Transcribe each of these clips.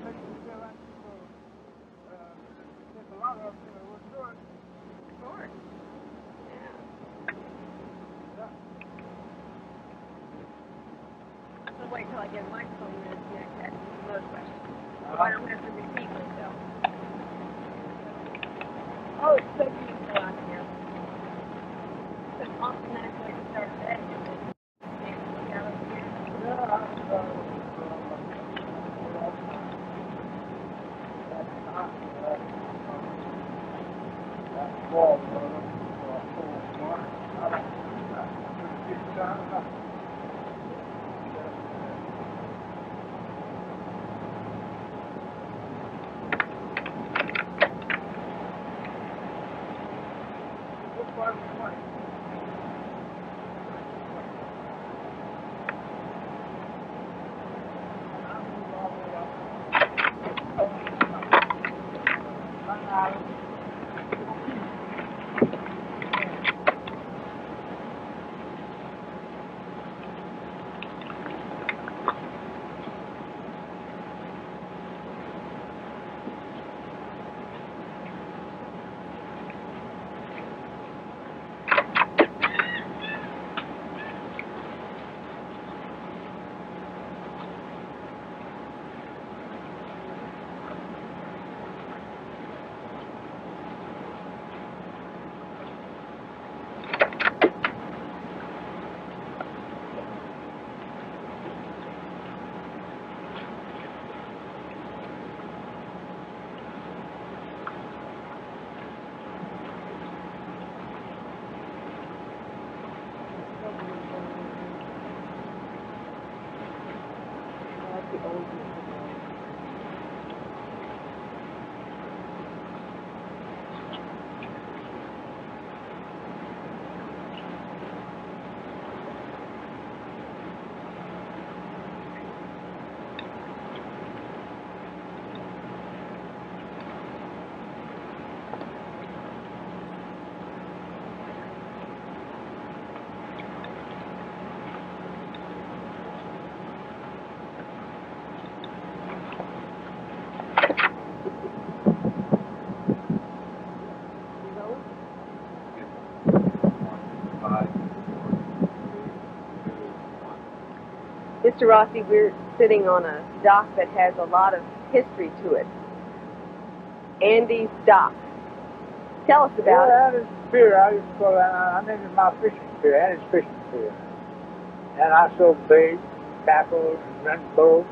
bet you can feel like there's a lot of them, we're short. Short. Yeah. I'll wait till I get a microphone and then catch another question. So I don't have to repeat myself. Oh, it's so beautiful out here. It's awesome nice way to start the day. Look out over here. Mr. Rossi, we're sitting on a dock that has a lot of history to it. Andy's dock. Tell us about it. Yeah, that is pier. I used to call that. I named it my fishing pier, Andy's fishing pier. And I sold bait, tackle, and rent boats.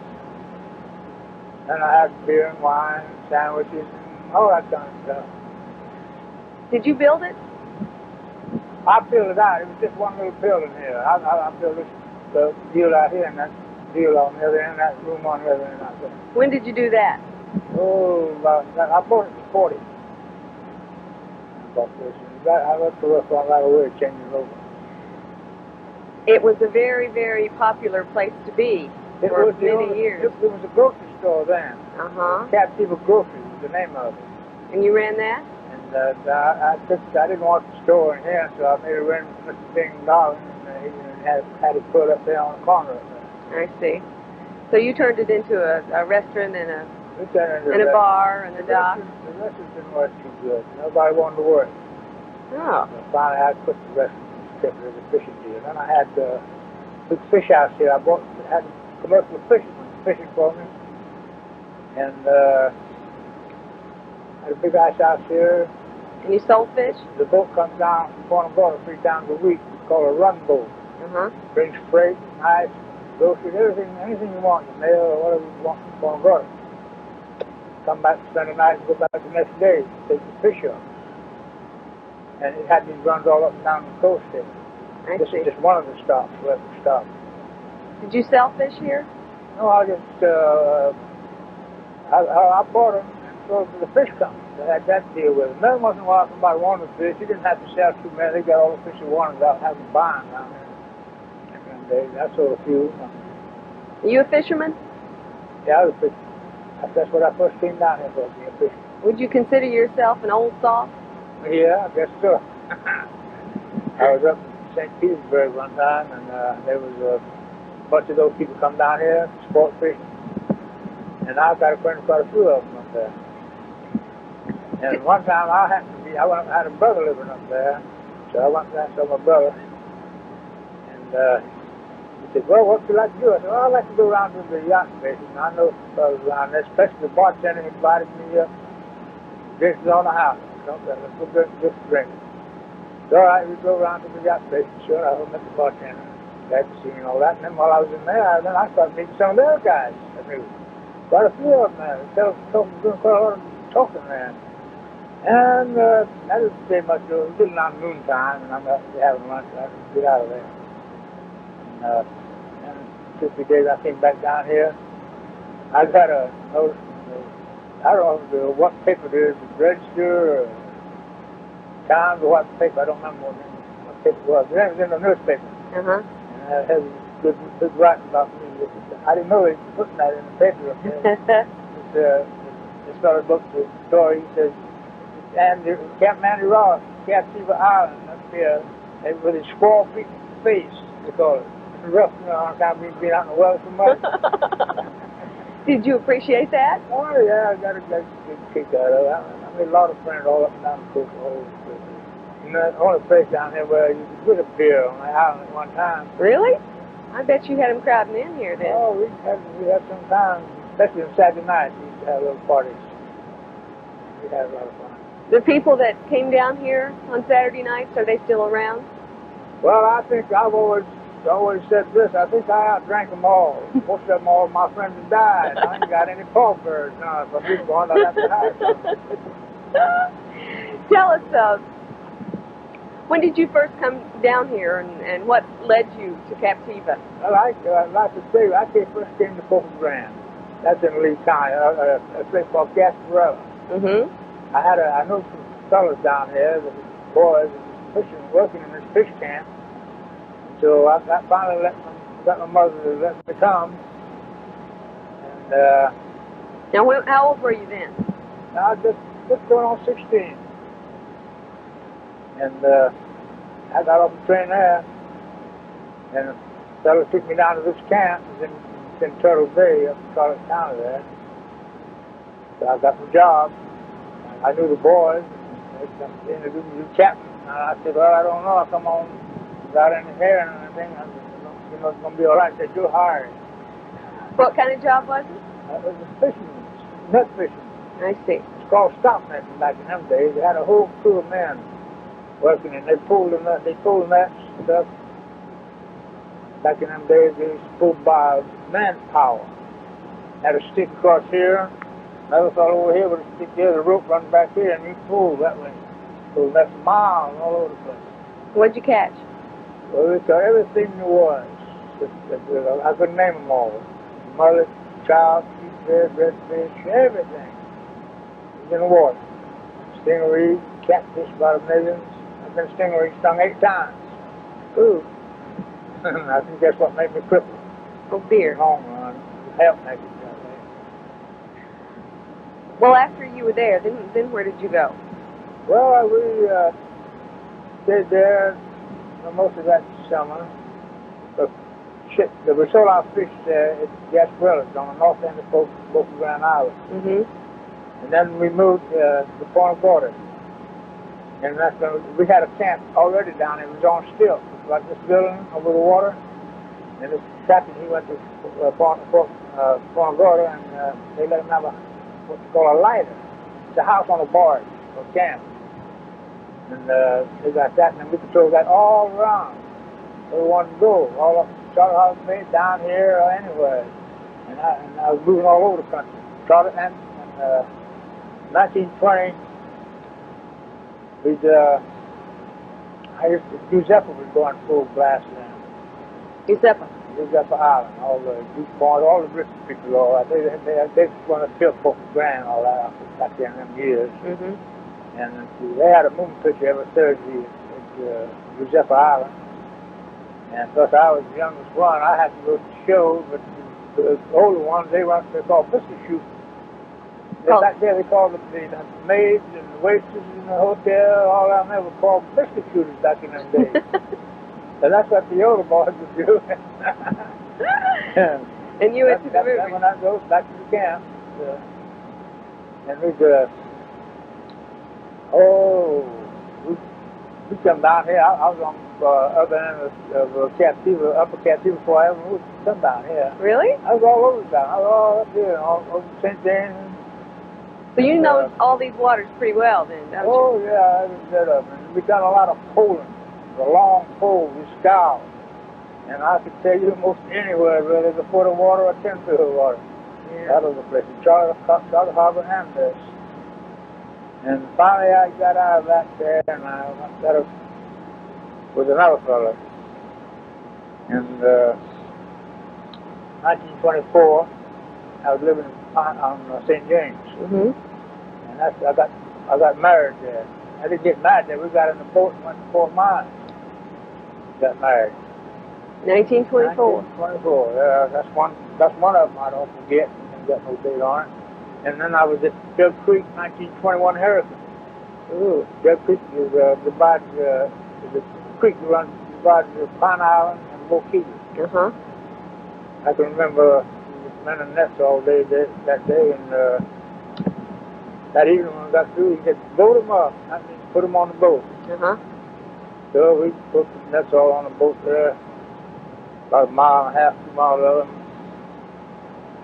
And I had beer and wine, and sandwiches, and all that kind of stuff. Did you build it? I built it out. It was just one little building here. I built this deal out here and that deal on the other end, that room on the other end out there. When did you do that? Oh, I bought it for 40. I bought this. I left the roof on right away, changed it over. It was a very, very popular place to be for many years. It was a grocery store then. Uh-huh. Captiva Grocery was the name of it. And you ran that? And I didn't want the store in here, so I made it run Mr. Ding Darling, and he had it put up there on the corner up there. I see. So you turned it into a restaurant and a bar and a dock? The restaurant didn't work too good. Nobody wanted to work. Oh. So finally I quit the restaurant and kept it as a fishing deal. Then I had big fish house here. I had commercial fishermen fishing for me. And had a big ice house here. And you sold fish? The boat comes down from Point of Border 3 times a week. It's called a run boat. Uh-huh. Brings freight, ice, groceries, anything you want, your mail or whatever you want from Point of Border. Come back, spend the night, and go back the next day, take the fish up. And it had these runs all up and down the coast here. This is just one of the stops, left the stop. Did you sell fish here? No, I just, I bought them and sold to the fish company. They had that deal with them. Then once in a while somebody wanted fish. You didn't have to sell too many. They got all the fish they wanted without having to buy them down there. I sold a few. Are you a fisherman? Yeah, I was a fisherman. That's what I first came down here for, being a fisherman. Would you consider yourself an old salt? Yeah, I guess so. I was up in St. Petersburg one time, and there was a bunch of those people come down here, sport fishing. And I've got a friend, quite a few of them up there. And one time I had a brother living up there, so I went down to my brother. And he said, well, what do you like to do? I said, well, I like to go around to the yacht station. I know some fellas around there, especially the bartender invited me up. Drinks on the house. Let's go get a drink. So, all right, we go around to the yacht station. Sure, I met the bartender. Glad to see me and all that. And then while I was in there, then I started meeting some of the other guys I knew. Quite a few of them there. Doing quite a lot of talking there. And that was pretty much it was a little around noontime, and I'm having lunch. I had to get out of there. And 50 days I came back down here. I got a notice. I don't know what paper it is, the Register or Times or what paper. I don't remember what paper it was. But it was in the newspaper. Uh-huh. And it has good writing about me. I didn't know they were putting that in the paper up there. This fellow looked at the story. He says, Captain Andy Rosse, Captiva Island up here, with his squall-beaten face, they call it. Rough, you know, kind of being out in the weather so much. Did you appreciate that? Oh, yeah, I got a good kick out of it. I made a lot of friends all up and down the coast. You know, the only place down here where you could get a beer on the island at one time. Really? I bet you had them crowding in here then. Oh, we had some time, especially on Saturday night. We used to have little parties. We had a lot of fun. The people that came down here on Saturday nights, are they still around? Well, I think I've always said this. I think I outdrank them all. Most of them, all my friends have died. I ain't got any pallbearers now. If I'm just going, I'd have to hide some. Tell us, when did you first come down here, and what led you to Captiva? Well, I'd like to say, I first came to Fort Grand. That's in Lee County, a place called Captiva Island. Mm-hmm. I know some fellas down here, the boys, working in this fish camp. So I finally got my mother to let me come. And now, how old were you then? I just going on 16. And I got off the train there, and the fellow took me down to this camp. It was in Turtle Bay, up in Charlotte County there. So I got the job. I knew the boys. They introduced me to the captain. And I said, well, I don't know. I'll come on without any hair and anything. I said, you know, it's going to be all right. They said, you're hired. What kind of job was it? It was a fishing, net fishing. I see. It's called stock netting back in them days. They had a whole crew of men working, and they pulled the nets and stuff. Back in them days, they was pulled by manpower. Had a stick across here, another fellow over here with a stick here, the rope running back here, and you pull that way. So that's miles all over the place. What'd you catch? Well, we caught everything there was. I couldn't name them all. Mullet, trout, sheephead, redfish, everything. It was in the water. Stingerees, catfish, about 1 million. I've been stingerees stung 8 times. Ooh. I think that's what made me cripple. Oh, dear. In the long run. It helped make it that way. Well, after you were there, then where did you go? Well, we stayed there most of that summer. But we sold our fish there at Gasparillas on the north end of Boca Grand Island. Mm-hmm. And then we moved to the Point Border. And that's when we had a camp already down there. It was on stilts, like this building over the water. And this captain, he went to Point Border, and they let him have what you call a lighter. It's a house on a barge for camp. And they got that, and then we controlled that all around. Where we wanted to go, all up Charlotte Harbor Bay, down here, or anywhere. And I was moving all over the country. Charlotte, and 1920, Giuseppe was going full blast then. Giuseppe Island, all the Duke boys, all the British people, all that. They want to fill Fort Grand, all that, back there in them years. Mm-hmm. And they had a movie picture every Thursday at Giuseppe Island. And plus I was the youngest one, I had to go to shows, but the older ones, they're called biscuit shooting. Back there they called the maids and the waitresses in the hotel, all down there were called biscuit shooters back in them days. And that's what the older boys would do. And you went to the movie. When I go back to the camp. and we come down here. I was on other end of Captiva, upper Captiva before I ever moved. Come down here. Really? I was all over down. I was all up here, all over St. James. So you know all these waters pretty well, then, don't you? Oh yeah, I was set up. And we done a lot of poling, the long pole, we scour. And I could tell you most anywhere, really, the foot of water or 10 foot of water. Yeah. That was the place. Charlie Harbor and this. And finally I got out of that there, and I got up with another fellow. In 1924, I was living on St. James. Mm-hmm. And I got married there. I didn't get married there. We got in the boat and went to Fort Myers. Got married. 1924. 1924. Yeah, that's one of them I don't forget. I got no date on it. And then I was at Jug Creek, 1921 hurricane. Ooh, Jug Creek is divides the creek runs divides Pine Island and Moquita. Uh-huh. I can remember men and nets all day that day, and that evening when we got through, he said, "Load them up." That means put them on the boat. Uh-huh. So we put the nets all on the boat there, about a mile and a half, 2 miles of them.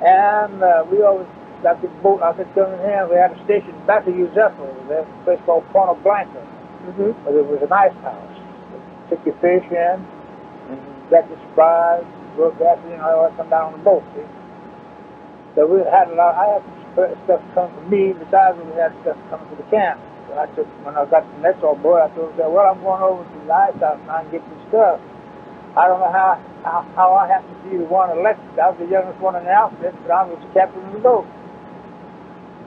And we always got the boat, I could come in here, we had a station back of Uzeppo, there's a place called Ponta Blanca, where there was an ice house. You took your fish in, and you got your supplies, broke gasoline, all that come down on the boat, see? So we had a lot, I had some stuff coming for me, besides we had stuff coming for the camp. So I took, when I got the nets on board, I told them, well, I'm going over to the ice house now and get some stuff. I don't know how I happened to be the one elected. I was the youngest one in the outfit, but I was the captain of the boat.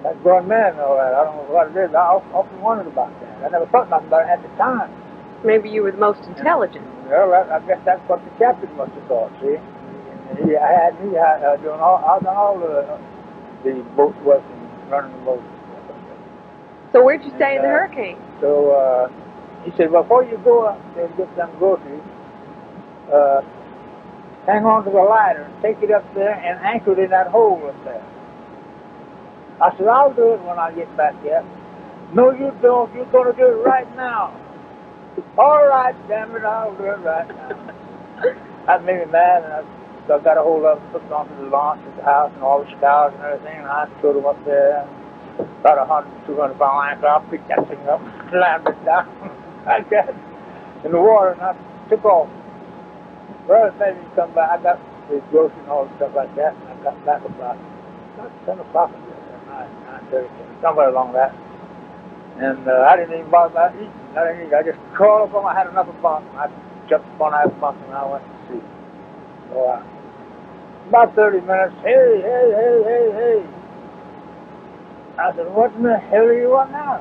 That's grown man and all that. I don't know what it is. I often wondered about that. I never thought nothing about it at the time. Maybe you were the most intelligent. Well, I guess that's what the captain must have thought, see? And I had me doing all the boat work and running the boat. So where'd you stay in the hurricane? So he said, well, before you go up there and get some groceries, hang on to the ladder and take it up there and anchor it in that hole up there. I said, I'll do it when I get back there. No, you don't. You're going to do it right now. All right, damn it, I'll do it right now. That made me mad, and I got a hold of them, took them onto the launch at the house and all the scows and everything, and I threw them up there. About 100, 200 pound anchor. I picked that thing up, slammed it down like that in the water, and I took off. Well, it made me come back. I got the groceries and all the stuff like that, and I got back about 10 o'clock at night, 9:30, somewhere along that. And I didn't even bother about eating. I just crawled up on. I had another bunk. I jumped up on that bunk and I went to sleep. So about 30 minutes. Hey. I said, what in the hell are you on now?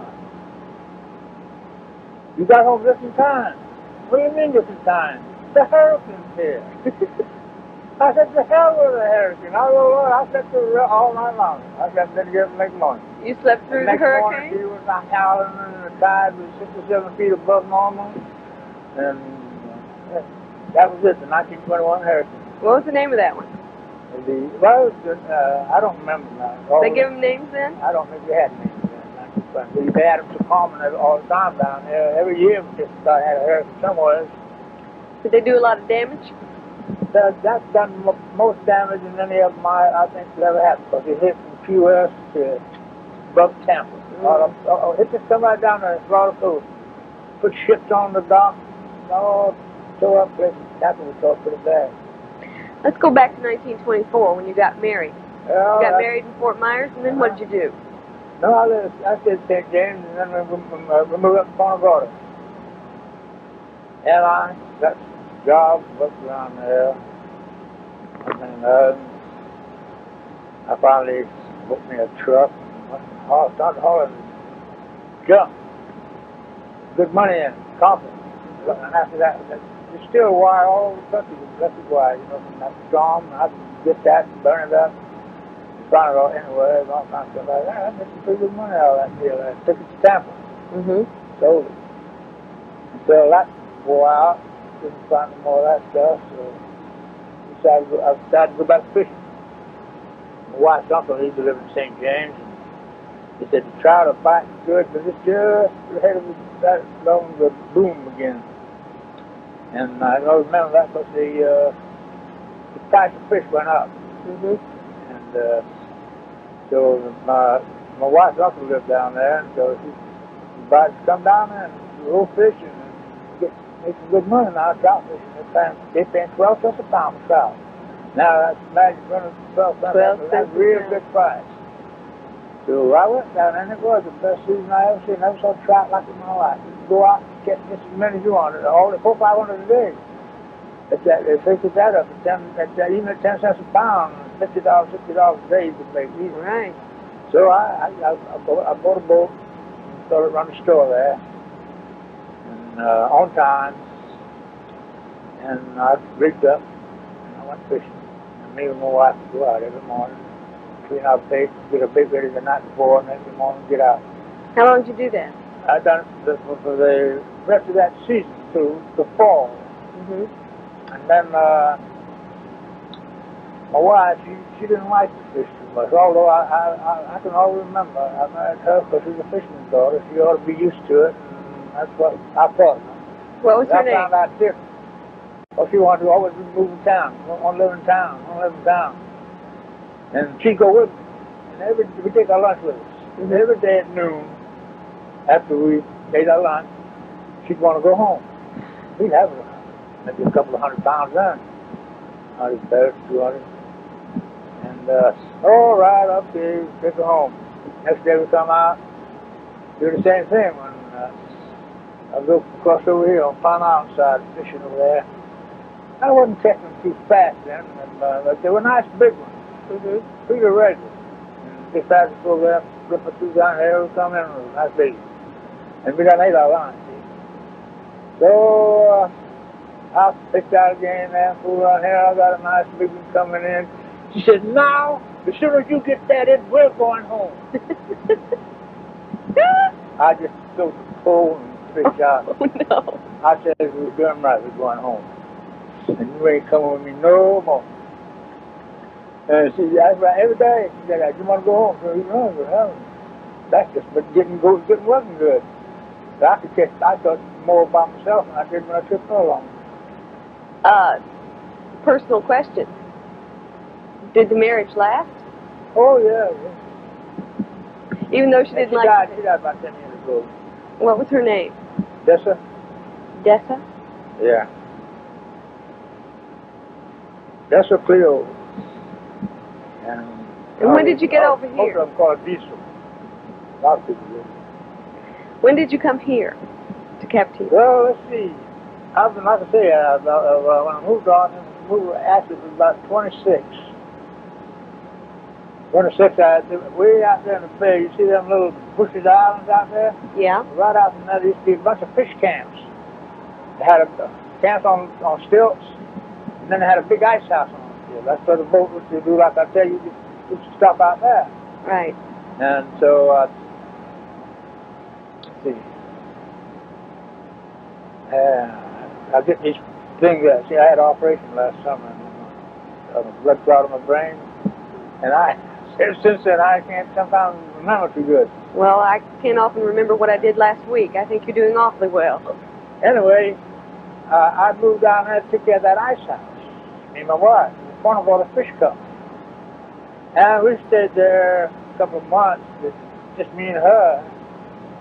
You got home just in time. What do you mean just in time? The hurricane's here. I said, the hell with the hurricane. I slept through all night long. I slept there to get up and make money. You slept through the hurricane? It was like howling, and the tide was 6 or 7 feet above normal. And that was it, the 1921 hurricane. What was the name of that one? I don't remember now. They give them names then? I don't think they had names then. They had them so common all the time down there. Every year we just about had a hurricane somewhere. Did they do a lot of damage? That's done most damage than any of them I think will ever happen, because it hit from Key West to above Tampa. It just come right down there in Florida coast. Put ships on the dock, tore up places. Tampa was all pretty bad. Let's go back to 1924 when you got married. You got married in Fort Myers, and then what did you do? No, I stayed at St. James, and then we moved up to Ponta Blanca. Airline, got jobs, worked around there. I finally booked me a truck and started hauling junk. Good money in, coffee. And after that, you still wire all over the country with electric wire, from that storm. I get that and burn it up. Find it all anywhere, all kinds of stuff like that. I made some pretty good money out of that deal. I took it to Tampa. Sold it. Until that wore out, didn't find any more of that stuff, so I decided to go back fishing. my wife's uncle, he lived in St. James. He said the trout are biting good, but it's just ahead of that along the boom again. And I don't remember that because the price of fish went up. Mm-hmm. And so my wife's uncle lived down there, and so he invited to come down there and roll fish and make some good money now trout fishing. They're paying 12 cents a pound for trout. Now that's imagine running 12 cents. That's a real good price. So I went down and it was the best season I ever seen. I never saw trout like it in my life. You can go out and catch just as many as you want. Only 400 or 500 a day. If they put that up even at 10 cents a pound, $50, $60 a day, you could make easy. Right. So I bought a boat and started running a store there. And on time. And I rigged up and I went fishing. And me and my wife would go out every morning. Clean our bait, get a bait ready the night before, and then every morning get out. How long did you do that? I done it for the rest of that season through the fall. Mm-hmm. And then my wife, she didn't like to fish too much. Although I can always remember I married her because she's a fisherman's daughter. She ought to be used to it, and that's what I thought. What was her name? I found out different. Well, she wanted to always move in town. She want to live in town. Want to live in town. And she'd go with me. And we take our lunch with us. And every day at noon, after we ate our lunch, she'd want to go home. We'd have maybe a couple of 100 pounds then. 100, 200. And, all right, okay, take her home. Next day we come out, do the same thing. When I go across over here on Farm Outside, fishing over there. I wasn't catching them too fast then, but they were nice big ones. Mm-hmm. Pretty regular. And just had to go there, flip a two down there, we come in with a nice big. And we done ate our lunch, see. So I picked out again there, fool around here, I got a nice big one coming in. She said, now, as soon as you get that in, we're going home. I just go to the pole and fish out. Oh, no. I said, we're doing right, we're going home. And you ain't coming with me no more. And she asked me every day, she said, you want to go home? So, that's just but getting wasn't good. So I thought more about myself than I did when I took her along. Personal question. Did the marriage last? Oh, yeah. Even though she didn't like it? She died about 10 years ago. What was her name? Dessa? Dessa? Yeah. Dessa Cleo. And when did you get over here? Most of them call it Diesel. A lot of people do. When did you come here to Captiva? Well, let's see. I've been, like I say, when I moved on, actually it was about 26. 26, way out there in the bay, you see them little bushes islands out there? Yeah. Right out from there, there used to be a bunch of fish camps. They had camps on stilts, and then they had a big ice house on the stilt. That's where the boat was to do, like I tell you, you stop out there. Right. And so, let's see. I get these things that, see, I had an operation last summer, blood clot in my brain, and since then, I can't sometimes remember too good. Well, I can't often remember what I did last week. I think you're doing awfully well. Anyway, I moved down there to take care of that ice house. Me and my wife, one of all the fish company. And we stayed there a couple of months, just me and her,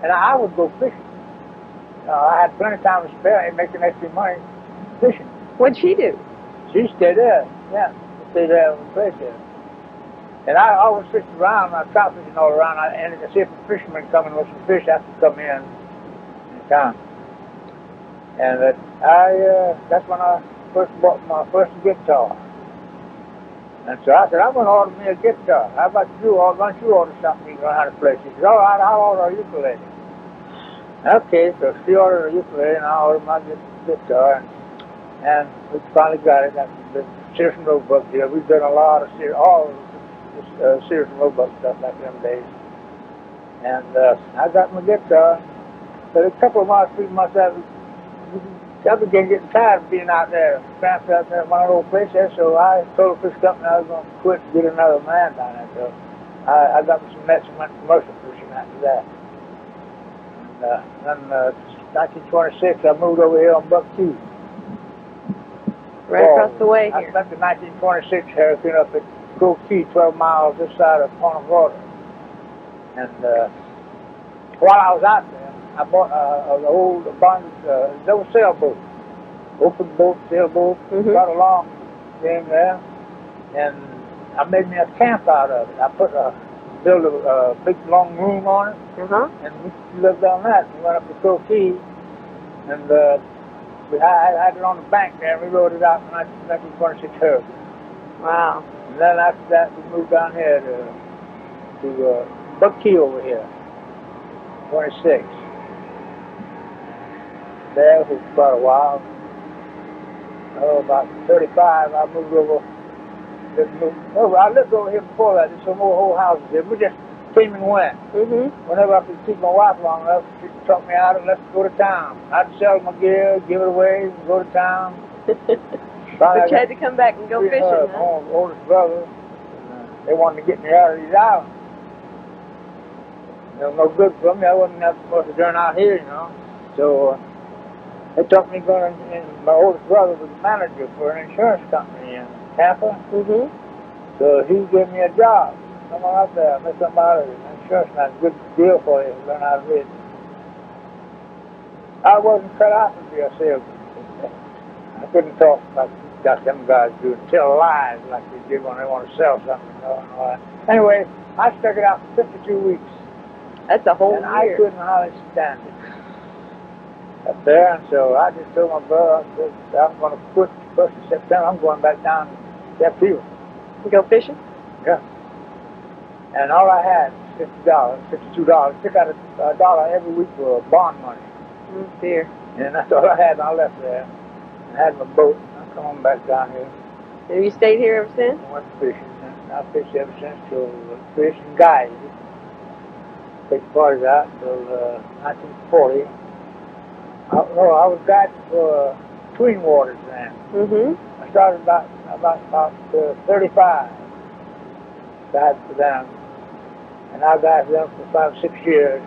and I would go fishing. I had plenty of time to spare and making extra money fishing. What'd she do? She stayed there, yeah. She stayed there in the place there. And I always fished around, I trout fishing all around, and to see if a fisherman coming with some fish, I could come in town. And that's when I first bought my first guitar. And so I said, I'm going to order me a guitar. How about you? Why don't you order something you can learn how to play? She said, all right, I'll order a ukulele. Okay, so she ordered a ukulele, and I ordered my guitar. And we finally got it. That's the Sears and Roebuck deal. We've done a lot of Sears and Roebuck stuff back in them days. And I got my guitar. But a couple of months, 3 months after, I began getting tired of being out there, cramped out there at one of those places, so I told the fish company I was going to quit and get another man down there. So I got me some nets and went commercial fishing after that. And then 1926, I moved over here on Buck Key. Right across the way here. I spent the 1926 hurricane up at Cove Key, 12 miles this side of Point of Water. And while I was out there, I bought an old abundant, there was sailboat, open boat, sailboat, got a long thing there, and I made me a camp out of it. I built a big long room on it, and we lived on that. We went up to Cove Key, and I had it on the bank there, and we rode it out in 1926 hurricane. Wow. And then after that, we moved down here to Buck Key over here, 26. There for quite a while. About 35, I moved over. I lived over here before that. There's some more whole houses here. We just came and went. Whenever I could keep my wife long enough, she took me out and let's go to town. I'd sell my gear, give it away, and go to town. But you had to come back and go fishing, huh? My oldest brother, they wanted to get me out of these islands. It was no good for me. I wasn't supposed to turn out here, you know. So they took me going, and my oldest brother was a manager for an insurance company in Tampa. So he gave me a job. Come on out there, met somebody, an insurance man, good deal for you to learn how to read. I wasn't cut out to be a salesman. I couldn't talk like them guys do and tell lies like they did when they want to sell something. You know, and all that. Anyway, I stuck it out for 52 weeks. That's a whole year. And I couldn't hardly stand it up there, and so I just told my brother, I said, I'm going to quit the 1st of September. I'm going back down to Captiva. You go fishing? Yeah. And all I had was $52. Took out a dollar every week for bond money. Dear. And that's all I had, and I left there. I had my boat, and I come on back down here. Have you stayed here ever since? I went fishing, and I fished ever since till fish and guys. Take parties out until 1940. I was guiding for Twin Waters then. I started about 35. Guided for them, and I guided them for 5 or 6 years.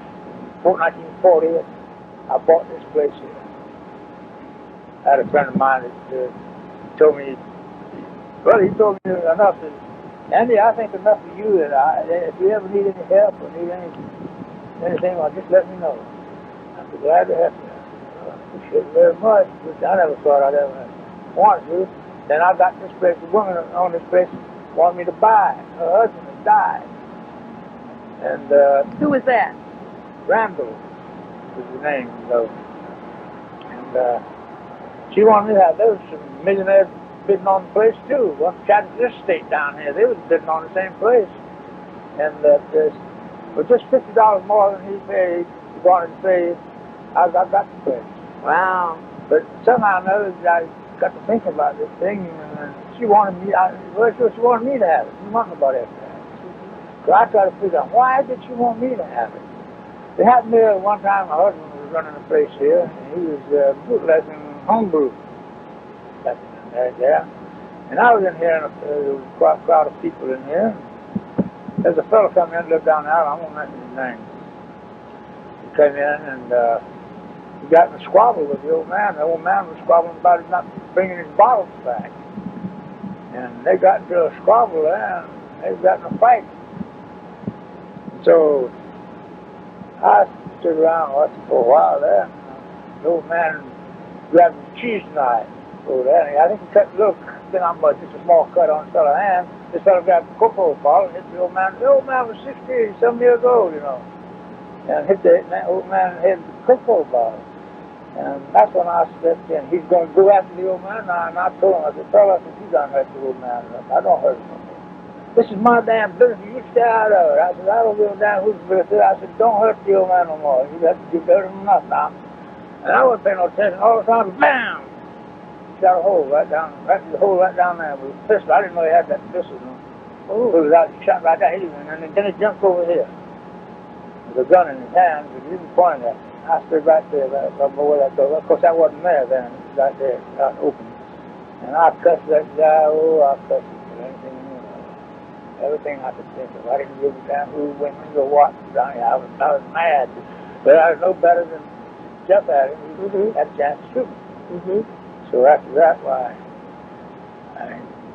Before 1940, I bought this place here. I had a friend of mine that told me, well, he told me enough. That, Andy, I think enough of you that if you ever need any help or need anything, well, just let me know. I'd be glad to help you. I appreciate it very much, which I never thought I'd ever wanted to. Then I got this place, the woman on this place wanted me to buy it. Her husband had died. And who was that? Randall was the name, though. And she wanted me to have, there was some millionaires bidding on the place too. One Captiva Island down here, they was bidding on the same place. And for just $50 more than he paid, he wanted to pay, I got the place. Wow. But somehow or another, I got to thinking about this thing, and she wanted me, she wanted me to have it. She wanted nobody else to have it. So I tried to figure out, why did she want me to have it? It happened there one time, my husband was running a place here, and he was bootlegging homebrew. There. And I was in here, and there was quite a crowd of people in here. There's a fellow come in, lived down there, I won't mention his name. He came in, and he got in a squabble with the old man. The old man was squabbling about his not bringing his bottles back. And they got into a squabble there, and they got in a fight. So I stood around watching for a while there. The old man grabbed his cheese knife over there. I think he cut a little, not much, just a small cut on his fellow's hand. This fellow grabbed the cocoa bottle and hit the old man. The old man was 60-some years old, you know. And hit the old man in the head with the cocoa bottle. And that's when I stepped in. He's going to go after the old man now, and I told him, I said, fella, I said, you done hurt the old man. I don't hurt him. This is my damn business. You stay out of it. I said, I don't give a damn who's business. I said, don't hurt the old man no more. You got to do better than enough now. And I wasn't paying no attention. All of a sudden, bam! Shot a hole right down there with a pistol. I didn't know he had that pistol. Oh, he was out, shot right there. And then he jumped over here with a gun in his hand, but he didn't point at me. I stood right there, I don't know where that goes. Of course, I wasn't there then. out there, out open. And I cussed that guy, I cussed him for anything, everything I could think of. I didn't give a damn who women or what. I was mad. But I was no better than Jeff had it. He had a chance to shoot me. So after that, why,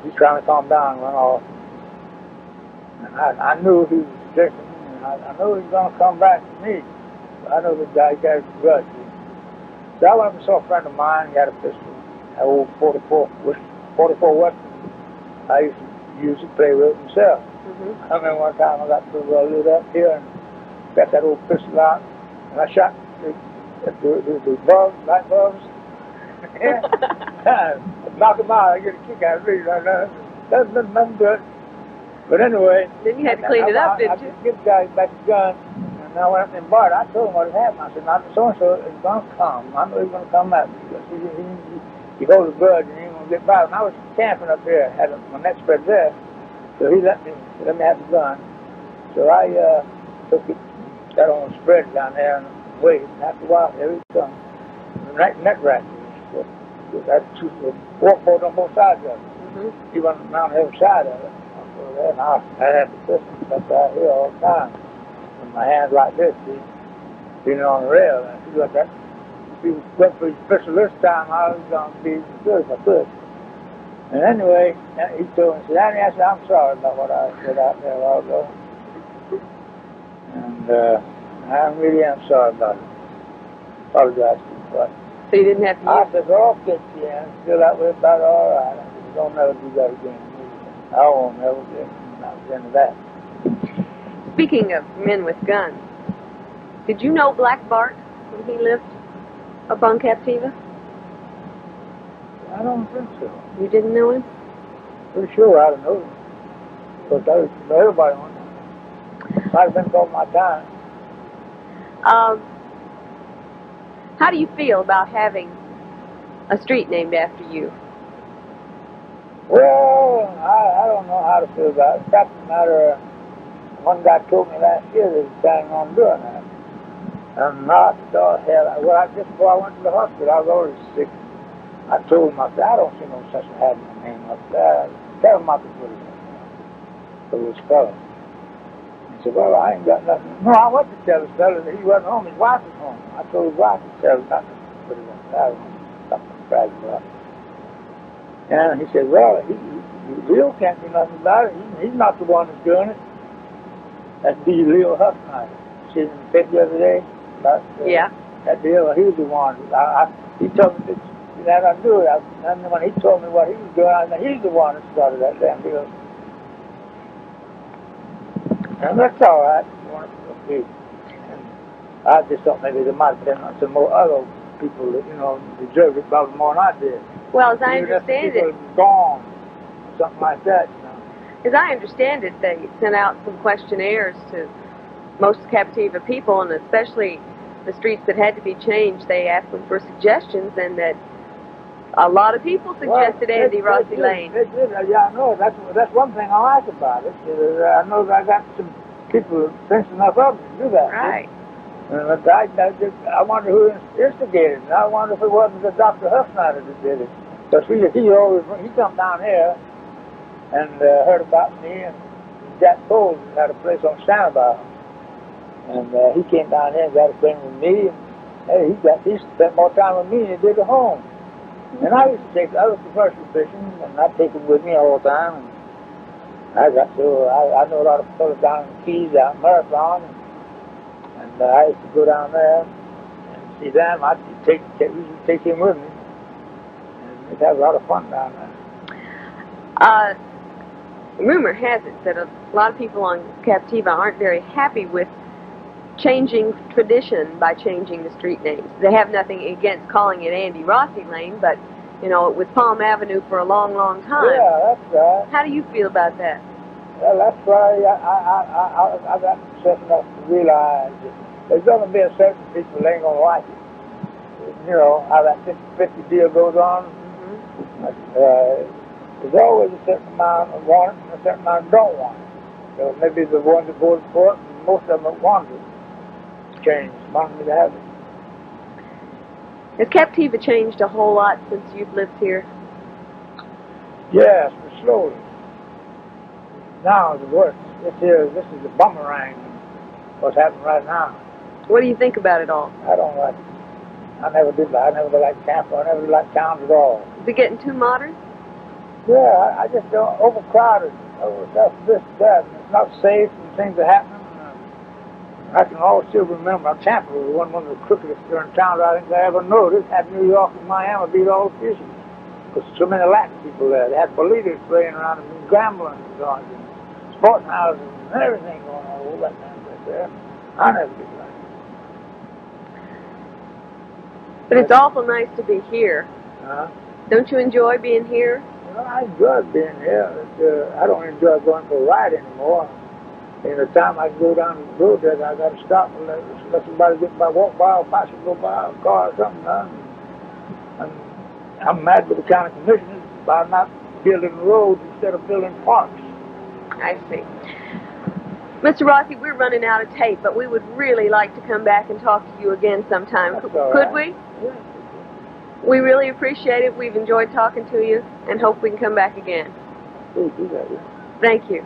he trying to calm down and run off. And I knew he was drinking, and I knew he was going to come back to me. I know this guy got a grudge. So I went up and saw a friend of mine. He had a pistol, an old 44 Western. I used to use it, play with it himself. I remember one time I got pretty well lit up here and got that old pistol out, and I shot the bulbs, light bulbs. Knock them out. I get a kick out of it. That's nothing good. But anyway. Then you had to clean it up, didn't you? I give the guy back the gun, and I went up and bought it. I told him what had happened. I said, now so-and-so is going to come. I know he's going to come at me. Because he holds a grudge and he ain't going to get by. And I was camping up here. Had my net spread there. So he let me have the gun. So I took it, got on the spread down there and waited. And after a while, there he comes. The net rack. That's two walkboards on both sides of it. He went around the other side of it. And I had the pistol stuck out here all the time. With my hands like this, leaning on the rail. And if he went for his pistol this time, I was going to be as good as I could. And anyway, he told me, he said, Andy, I said, I'm sorry about what I said out there a while ago. And I really am sorry about it. Apologize to you, but so you didn't have to I said, oh, get you, and feel that way about it, all right. I said, don't never do that again. I won't never do it. Not into that. Speaking of men with guns, did you know Black Bart when he lived up on Captiva? I don't think so. You didn't know him? Pretty sure I don't know him. But everybody on him. Might have been called my time. How do you feel about having a street named after you? Well, I don't know how to feel about it. The fact of the matter, one guy told me last year that he's planning on doing that. And I thought, hell, just before I went to the hospital, I was already sick. I told him, I said, I don't see no sense in having a name up there. Tell him I could put it in there for this fellow. He said, well, I ain't got nothing. No, I went to tell this fellow that he wasn't home. His wife was home. I told his wife to tell him not to put it in there. I was something bragging about it. And he said, well, Leo can't do nothing about it. He's not the one that's doing it. That'd be Leo Huffnight. See in the paper the other day? About, that deal. He was the one. He told me that I do it. And when he told me what he was doing, I said, he's the one that started that damn deal. And that's all right. And I just thought maybe there might have been some more other people that, deserved it probably more than I did. Well, as I understand it, gone, something like that, As I understand it, they sent out some questionnaires to most Captiva people, and especially the streets that had to be changed. They asked them for suggestions, and that a lot of people suggested Andy Rosse Lane. Yeah, I know. That's one thing I like about it. I know that I got some people that thinks enough of them to do that. Right. And I wonder who instigated it. I wonder if it wasn't the Dr. Huffnight that did it. Because he come down here and heard about me, and Jack Cole had a place on Sanibel. And he came down here and got acquainted with me, and hey, he spent more time with me than he did at home. And I was commercial fishing, and I'd take him with me all the time. And I know a lot of fellas down in the Keys, out in Marathon, and I used to go down there and see them. I'd usually take him with me. We'd have a lot of fun down there. Rumor has it that a lot of people on Captiva aren't very happy with changing tradition by changing the street names. They have nothing against calling it Andy Rosse Lane, but, it was Palm Avenue for a long, long time. Yeah, that's right. How do you feel about that? Well, that's why I got set enough to realize that there's going to be a certain people that ain't going to like it. How that 50-50 deal goes on. There's always a certain amount of want it and a certain amount don't want it. So maybe the ones that voted for it, and most of them that wanted it, changed, wanted me to have it. Has Captiva changed a whole lot since you've lived here? Yes, but slowly. Now the work. This is the boomerang. What's happening right now? What do you think about it all? I don't like it. I never did like Tampa. I never did like towns at all. Is it getting too modern? Yeah, I just don't overcrowded. That's this, that. And it's not safe and things are happening. I can always still remember Tampa was one of the crookedest during towns I think I ever noticed. Had New York and Miami beat all the fishing. Because so many Latin people there. They had bolitas playing around and gambling and going and sporting houses and everything going on all that time right there. I never did like it. But it's awful nice to be here. Don't you enjoy being here? Well, I enjoy being here. I don't enjoy going for a ride anymore. And the time I go down the road there, I got to stop and let somebody get by, walk by, or passenger go by, a car or something. And I'm mad with the county commissioners by not building roads instead of building parks. I see. Mr. Rosse, we're running out of tape, but we would really like to come back and talk to you again sometime. Could we? Yeah. We really appreciate it. We've enjoyed talking to you and hope we can come back again. Please do that, yeah. Thank you.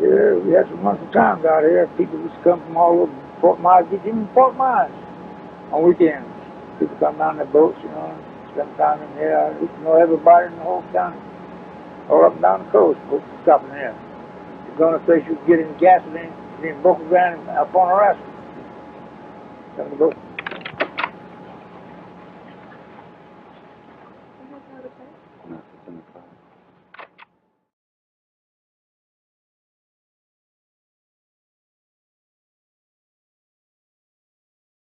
Yeah, we had some wonderful times out here. People used to come from all over Fort Myers, even Fort Myers on weekends. People come down their boats, you know, spend time in here. You know everybody in the whole county, all up and down the coast. Folks stopping here. You're going to place you can get in gasoline in Boca Grande and up on the rest. Some of the boats.